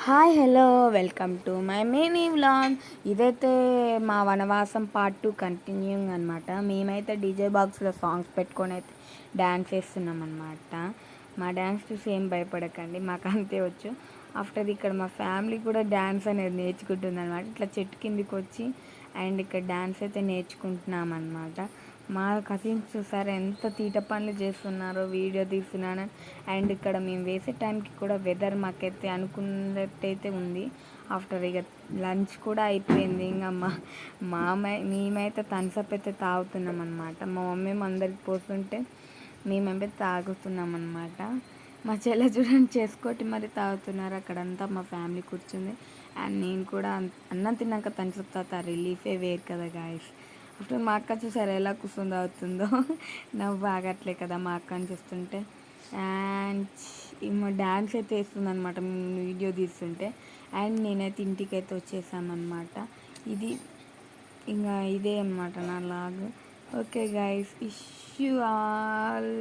Hi hello welcome to my mini vlog. ఇదైతే మా వనవాసం part 2 continuing అనమాట. మేమైతే డీజే బాక్స్లో సాంగ్స్ పెట్టుకొని అయితే డ్యాన్స్ వేస్తున్నాం అనమాట. మా డ్యాన్స్ చూసి ఏం భయపడకండి, మాకు అంతే వచ్చు. ఆఫ్టర్ ఇక్కడ మా ఫ్యామిలీ కూడా డ్యాన్స్ అనేది నేర్చుకుంటుంది అనమాట. ఇట్లా చెట్టు కిందికి వచ్చి అండ్ ఇక్కడ డ్యాన్స్ అయితే నేర్చుకుంటున్నాం అనమాట. మా కజిన్స్ చూసారా ఎంత తీట పనులు చేస్తున్నారో, వీడియో తీస్తున్నాను. అండ్ ఇక్కడ మేము వేసే టైంకి కూడా వెదర్ మాకైతే అనుకున్నట్టయితే ఉంది. ఆఫ్టర్ ఇక లంచ్ కూడా అయిపోయింది. ఇంకా మేమైతే థమ్స్అప్ అయితే తాగుతున్నాం అనమాట. మా మమ్మీ అందరికి పోతుంటే మేమైతే తాగుతున్నాం అనమాట. మా చెల్లె చూడండి చేసుకోటి మరి తాగుతున్నారు. అక్కడంతా మా ఫ్యామిలీ కూర్చుంది. అండ్ నేను కూడా అన్నం తిన్నాక థమ్స్అప్ తాగుతా, రిలీఫే వేరు కదా గాయస్. అప్పుడు మా అక్క చూసారు ఎలా కూర్చొని అవుతుందో, నవ్వు ఆగట్లే కదా మా అక్కని చూస్తుంటే. అండ్ మా డ్యాన్స్ అయితే వేస్తుంది అనమాట వీడియో తీస్తుంటే. అండ్ నేనైతే ఇంటికి అయితే వచ్చేసామన్నమాట. ఇది ఇంకా ఇదే అనమాట నా log. Okay guys, wish you all.